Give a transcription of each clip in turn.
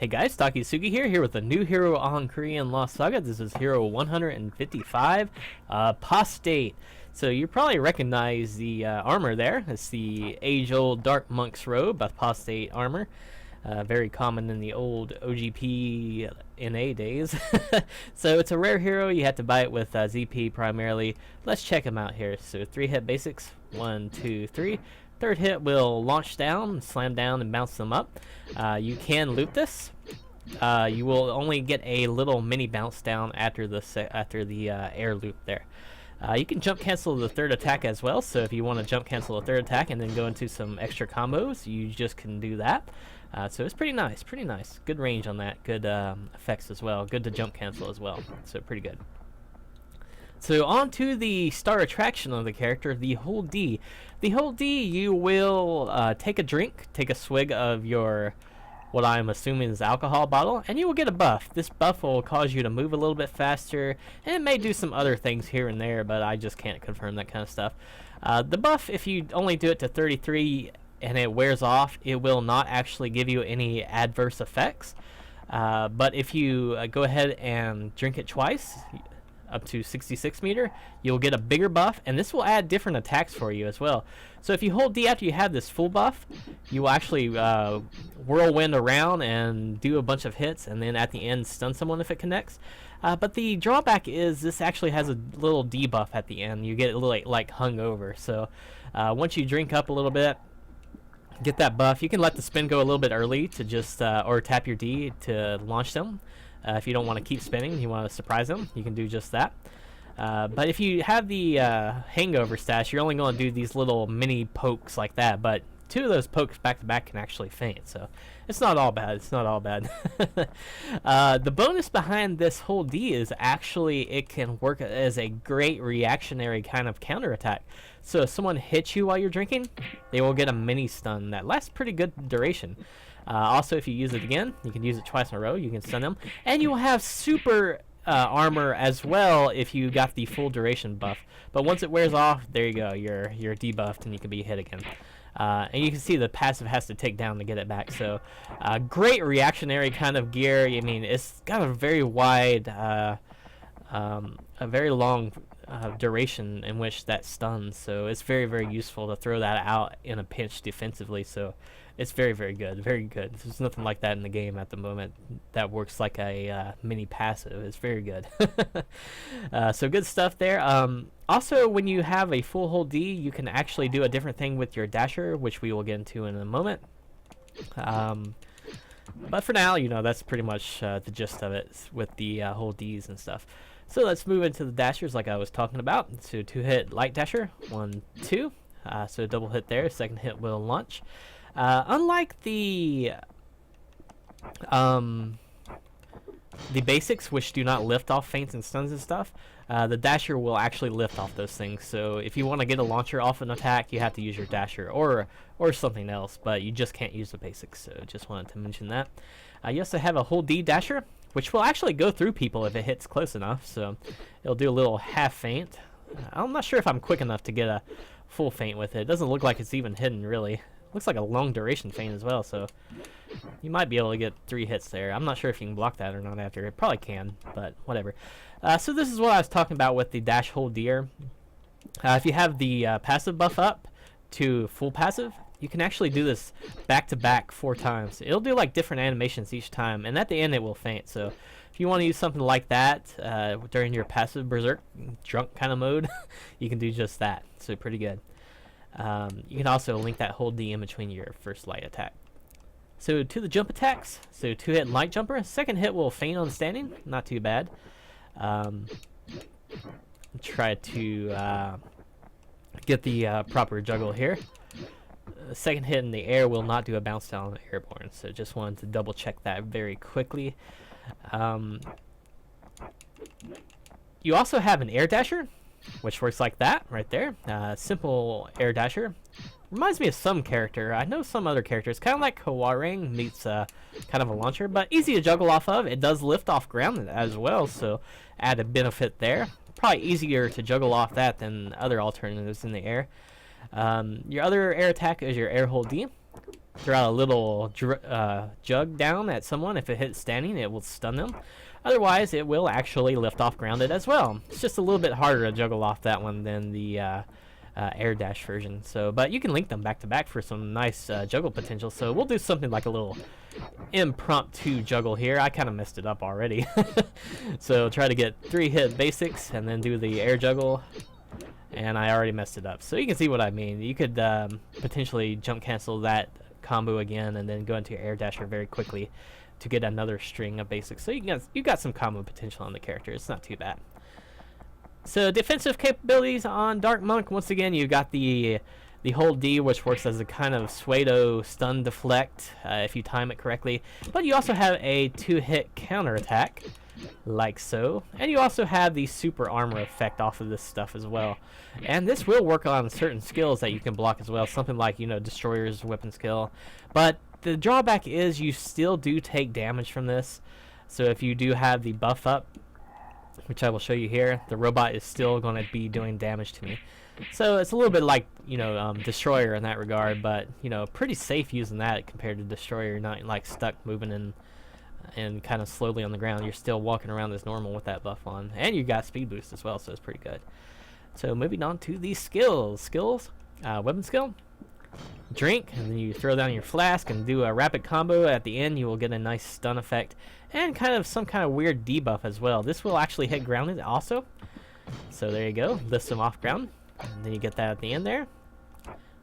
Hey guys, TakuyaSugi here with a new hero on Korean Lost Saga. This is hero 155, Apostate. So you probably recognize the armor there. It's the age-old Dark Monk's robe, Apostate armor. Very common in the old OGP NA days. So it's a rare hero. You have to buy it with ZP primarily. Let's check him out here. So 3-hit basics, 1, 2, 3. Third hit will launch down, slam down, and bounce them up. You can loop this. You will only get a little mini bounce down after the air loop there. You can jump cancel the third attack as well. So if you want to jump cancel a third attack and then go into some extra combos, you just can do that. So it's pretty nice, pretty nice. Good range on that. Good effects as well. Good to jump cancel as well. So pretty good. So on to the star attraction of the character, the whole D. The whole D, you will take a drink, take a swig of your, what I'm assuming is alcohol bottle, and you will get a buff. This buff will cause you to move a little bit faster, and it may do some other things here and there, but I just can't confirm that kind of stuff. The buff, if you only do it to 33 and it wears off, it will not actually give you any adverse effects. But if you go ahead and drink it twice, up to 66 meter, you'll get a bigger buff, and this will add different attacks for you as well. So if you hold D after you have this full buff, you will actually whirlwind around and do a bunch of hits, and then at the end stun someone if it connects. But the drawback is this actually has a little debuff at the end. You get a little like hung over. So once you drink up a little bit, get that buff, you can let the spin go a little bit early to just or tap your D to launch them. If you don't want to keep spinning, you want to surprise them, you can do just that. But if you have the hangover stash, you're only going to do these little mini pokes like that. But 2 of those pokes back to back can actually faint, so it's not all bad. It's not all bad. The bonus behind this whole D is actually it can work as a great reactionary kind of counterattack. So if someone hits you while you're drinking, they will get a mini stun that lasts pretty good duration. Also, if you use it again, you can use it twice in a row. You can stun them, and you will have super armor as well if you got the full duration buff. But once it wears off, there you go. You're debuffed, and you can be hit again. And you can see the passive has to take down to get it back. So, great reactionary kind of gear. I mean, it's got a very wide, a very long duration in which that stuns. So it's very, very useful to throw that out in a pinch defensively. So it's very, very good. Very good. There's nothing like that in the game at the moment that works like a mini passive. It's very good. So good stuff there. Also, when you have a full hold D, you can actually do a different thing with your dasher, which we will get into in a moment. But for now, you know, that's pretty much the gist of it with the whole Ds and stuff. So let's move into the dashers like I was talking about. So 2-hit light dasher, 1, 2. So double hit there. Second hit will launch. Unlike the basics, which do not lift off feints and stuns and stuff, the dasher will actually lift off those things. So if you want to get a launcher off an attack, you have to use your dasher or something else, but you just can't use the basics. So just wanted to mention that. You also have a whole D dasher, which will actually go through people if it hits close enough. So it'll do a little half feint. I'm not sure if I'm quick enough to get a full feint with it. It doesn't look like it's even hidden, really. Looks like a long duration feint as well, so you might be able to get 3 hits there. I'm not sure if you can block that or not after. It probably can, but whatever. So this is what I was talking about with the dash hold deer. If you have the passive buff up to full passive, you can actually do this back to back 4 times. It'll do like different animations each time, and at the end it will feint. So if you want to use something like that during your passive berserk drunk kind of mode, you can do just that. So pretty good. You can also link that hold D in between your first light attack. So to the jump attacks, so 2-hit light jumper. Second hit will feint on standing, not too bad. Try to get the proper juggle here. Second hit in the air will not do a bounce down airborne, so just wanted to double check that very quickly. You also have an air dasher, which works like that right there. Simple air dasher. Reminds me of some character. I know some other characters. Kind of like Kawarang meets kind of a launcher, but easy to juggle off of. It does lift off ground as well, so add a benefit there. Probably easier to juggle off that than other alternatives in the air. Your other air attack is your air hold D. throw out a little jug down at someone. If it hits standing, it will stun them. Otherwise, it will actually lift off grounded as well. It's just a little bit harder to juggle off that one than the air dash version. So, but you can link them back to back for some nice juggle potential. So we'll do something like a little impromptu juggle here. I kind of messed it up already. So try to get 3 hit basics and then do the air juggle. And I already messed it up. So you can see what I mean. You could potentially jump cancel that combo again and then go into your air dasher very quickly to get another string of basics. So you got some combo potential on the character. It's not too bad. So defensive capabilities on Dark Monk. Once again, you got the hold D, which works as a kind of pseudo stun deflect if you time it correctly. But you also have a 2-hit counter attack, like so. And you also have the super armor effect off of this stuff as well. And this will work on certain skills that you can block as well. Something like, you know, Destroyer's weapon skill. But the drawback is you still do take damage from this. So if you do have the buff up, which I will show you here, the robot is still going to be doing damage to me. So it's a little bit like, you know, Destroyer in that regard, but, you know, pretty safe using that compared to Destroyer. You're not, like, stuck moving and kind of slowly on the ground. You're still walking around as normal with that buff on. And you got speed boost as well, so it's pretty good. So moving on to the skills. Weapon skill. Drink, and then you throw down your flask and do a rapid combo. At the end, you will get a nice stun effect and kind of some kind of weird debuff as well. This will actually hit grounded also. So there you go. Lifts them off ground. And then you get that at the end there.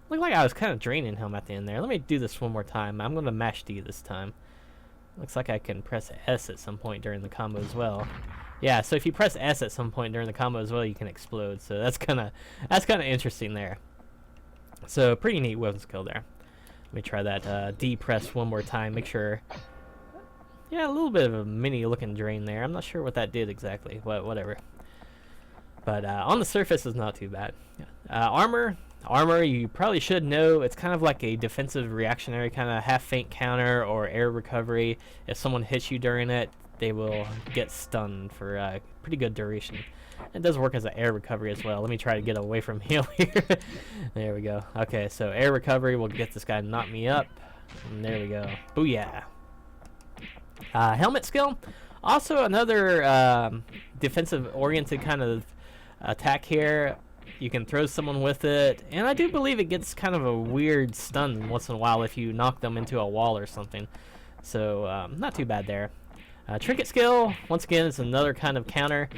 Looked like I was kind of draining him at the end there. Let me do this one more time. I'm going to mash D this time. Looks like I can press S at some point during the combo as well. Yeah, so if you press S at some point during the combo as well, you can explode. So that's kind of interesting there. So pretty neat weapon skill there. Let me try that D press one more time. Make sure. Yeah, a little bit of a mini looking drain there. I'm not sure what that did exactly. Whatever. But on the surface is not too bad. Armor, you probably should know. It's kind of like a defensive reactionary kind of half feint counter or air recovery. If someone hits you during it, they will get stunned for a pretty good duration. It does work as an air recovery as well. Let me try to get away from heal here. There we go. Okay, so air recovery will get this guy to knock me up. And there we go. Booyah. Helmet skill. Also another defensive-oriented kind of attack here. You can throw someone with it. And I do believe it gets kind of a weird stun once in a while if you knock them into a wall or something. So not too bad there. Trinket skill. Once again, it's another kind of counter.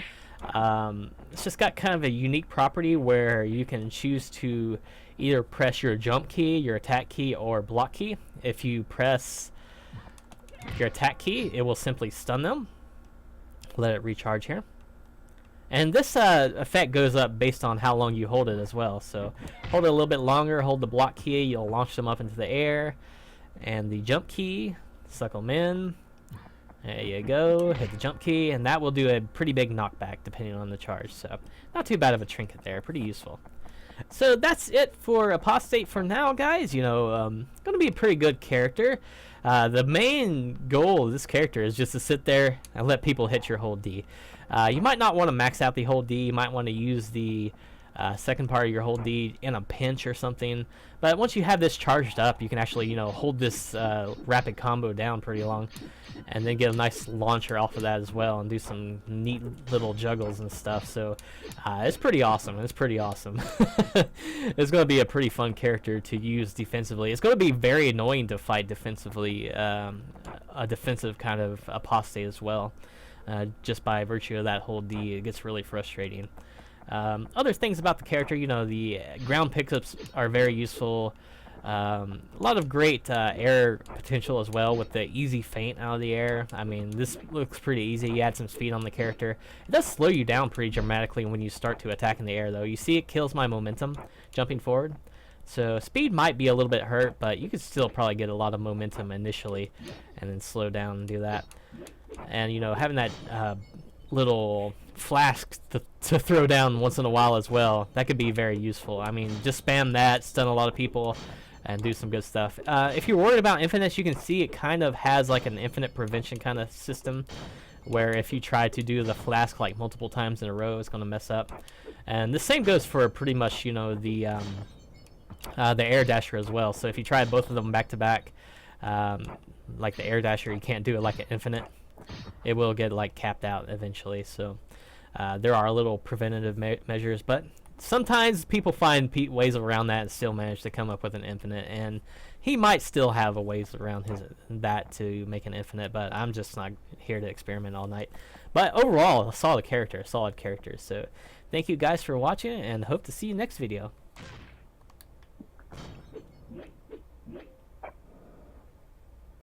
It's just got kind of a unique property where you can choose to either press your jump key, your attack key, or block key. If you press your attack key, it will simply stun them. Let it recharge here. And this effect goes up based on how long you hold it as well. So hold it a little bit longer, hold the block key, you'll launch them up into the air. And the jump key, suck them in. There you go, hit the jump key, and that will do a pretty big knockback depending on the charge. So not too bad of a trinket there, pretty useful. So that's it for Apostate for now, guys. You know, going to be a pretty good character. The main goal of this character is just to sit there and let people hit your hold D. You might not want to max out the hold D. You might want to use the second part of your hold D in a pinch or something. But once you have this charged up, you can actually, you know, hold this rapid combo down pretty long. And then get a nice launcher off of that as well and do some neat little juggles and stuff. So it's pretty awesome. It's pretty awesome. It's going to be a pretty fun character to use defensively. It's going to be very annoying to fight defensively, a defensive kind of apostate as well. Just by virtue of that hold D, it gets really frustrating. Other things about the character, you know, the ground pickups are very useful. A lot of great air potential as well with the easy feint out of the air. I mean, this looks pretty easy. You add some speed on the character. It does slow you down pretty dramatically when you start to attack in the air, though. You see it kills my momentum jumping forward. So speed might be a little bit hurt, but you could still probably get a lot of momentum initially and then slow down and do that. And, you know, having that little flask to throw down once in a while as well, that could be very useful. I mean, just spam that, stun a lot of people, and do some good stuff. If you're worried about infinites, you can see it kind of has like an infinite prevention kind of system where if you try to do the flask like multiple times in a row, it's going to mess up. And the same goes for pretty much, you know, the the air dasher as well. So if you try both of them back to back, like the air dasher, you can't do it like an infinite. It will get like capped out eventually. So there are little preventative measures, but sometimes people find ways around that and still manage to come up with an infinite. And he might still have a ways around that to make an infinite, but I'm just not here to experiment all night. But overall, a solid character, So thank you guys for watching, and hope to see you next video.